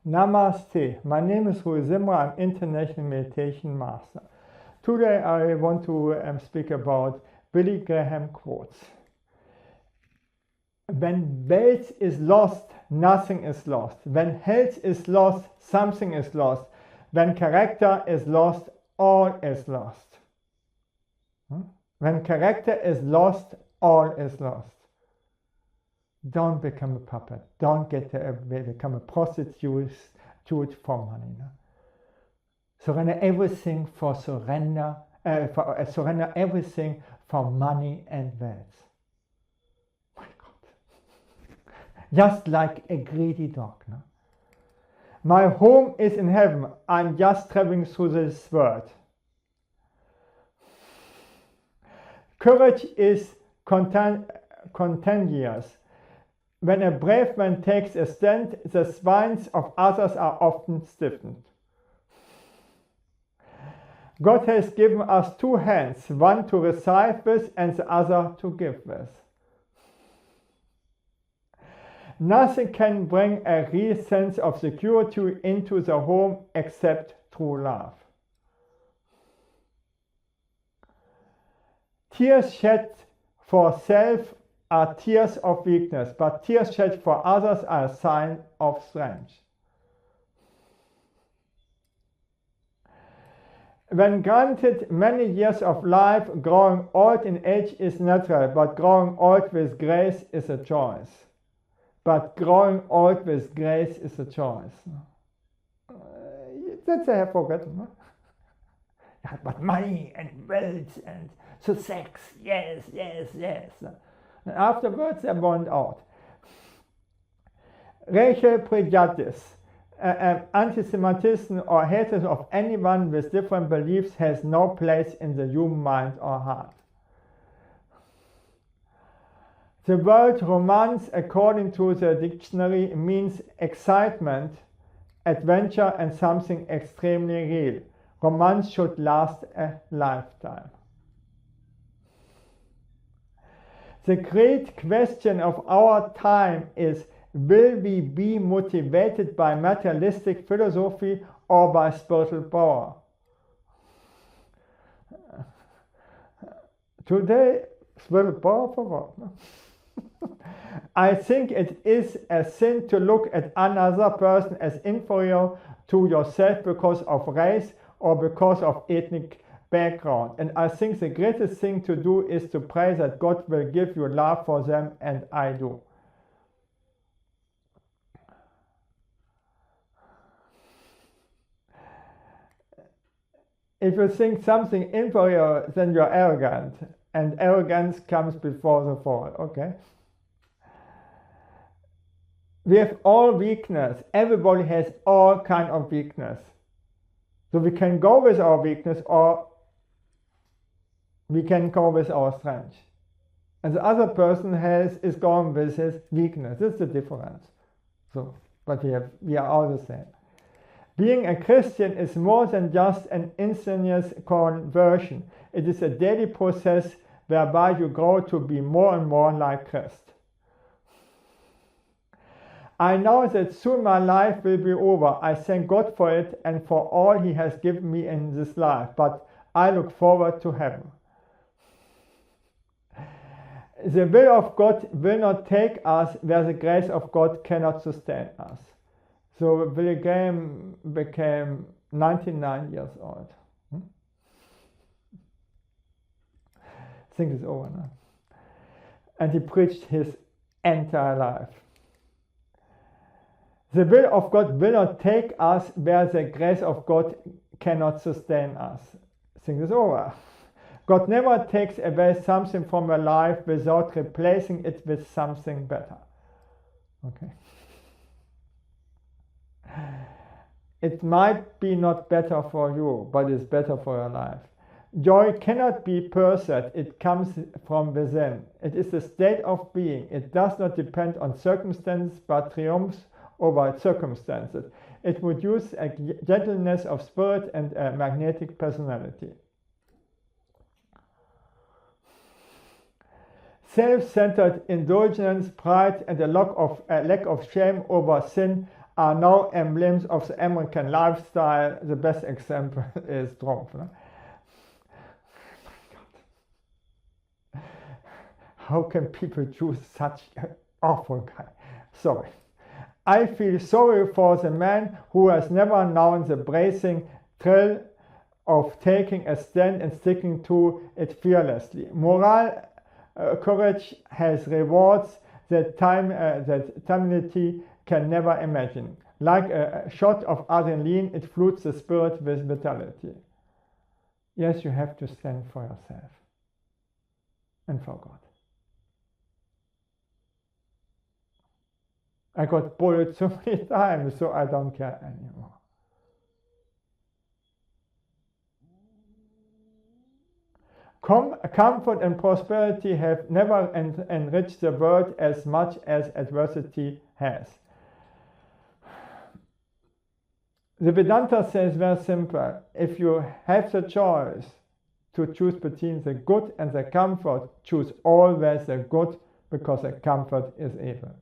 Namaste. My name is Rui Zimmer. I'm International Meditation Master. Today I want to speak about Billy Graham quotes. When wealth is lost, nothing is lost. When health is lost, something is lost. When character is lost, all is lost. When character is lost, all is lost. Don't become a puppet. Don't become a prostitute for money. No? Surrender everything for surrender. Surrender everything for money and wealth. My God, just like a greedy dog. No? My home is in heaven. I'm just traveling through this world. Courage is contagious. When a brave man takes a stand, the spines of others are often stiffened. God has given us two hands, one to receive with and the other to give with. Nothing can bring a real sense of security into the home except true love. Tears shed for self are tears of weakness, but tears shed for others are a sign of strength. When granted many years of life, growing old in age is natural, but growing old with grace is a choice. But growing old with grace is a choice. That I have forgotten. No? Yeah, but money and wealth and success, yes. And afterwards they burned out. Prejudice, anti-Semitism or hatred of anyone with different beliefs has no place in the human mind or heart. The word romance, according to the dictionary, means excitement, adventure and something extremely real. Romance should last a lifetime. The great question of our time is, will we be motivated by materialistic philosophy or by spiritual power? Today, spiritual power for what? I think it is a sin to look at another person as inferior to yourself because of race or because of ethnic background. And I think the greatest thing to do is to pray that God will give you love for them, and I do. If you think something inferior, then you're arrogant, and arrogance comes before the fall, okay? We have all weakness. Everybody has all kind of weakness. So we can go with our weakness or we can go with our strength. And the other person is going with his weakness. This is the difference. So, but we are all the same. Being a Christian is more than just an instantaneous conversion. It is a daily process whereby you grow to be more and more like Christ. I know that soon my life will be over. I thank God for it and for all He has given me in this life, but I look forward to heaven. The will of God will not take us where the grace of God cannot sustain us. So Billy Graham became 99 years old. I think it's over now. And he preached his entire life. The will of God will not take us where the grace of God cannot sustain us. I think it's over. God never takes away something from your life without replacing it with something better. Okay. It might be not better for you, but it's better for your life. Joy cannot be pursued. It comes from within. It is a state of being. It does not depend on circumstances, but triumphs over circumstances. It would use a gentleness of spirit and a magnetic personality. Self-centered indulgence, pride, and a lack of shame over sin are now emblems of the American lifestyle. The best example is Trump. No? How can people choose such an awful guy? Sorry. I feel sorry for the man who has never known the bracing thrill of taking a stand and sticking to it fearlessly. Moral courage has rewards that timidity can never imagine. Like a shot of adrenaline, it floods the spirit with vitality. Yes, you have to stand for yourself and for God. I got bullied so many times, so I don't care anymore. Comfort and prosperity have never enriched the world as much as adversity has. The Vedanta says very simple, if you have the choice to choose between the good and the comfort, choose always the good, because the comfort is evil.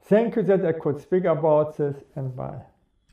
Thank you that I could speak about this, and bye.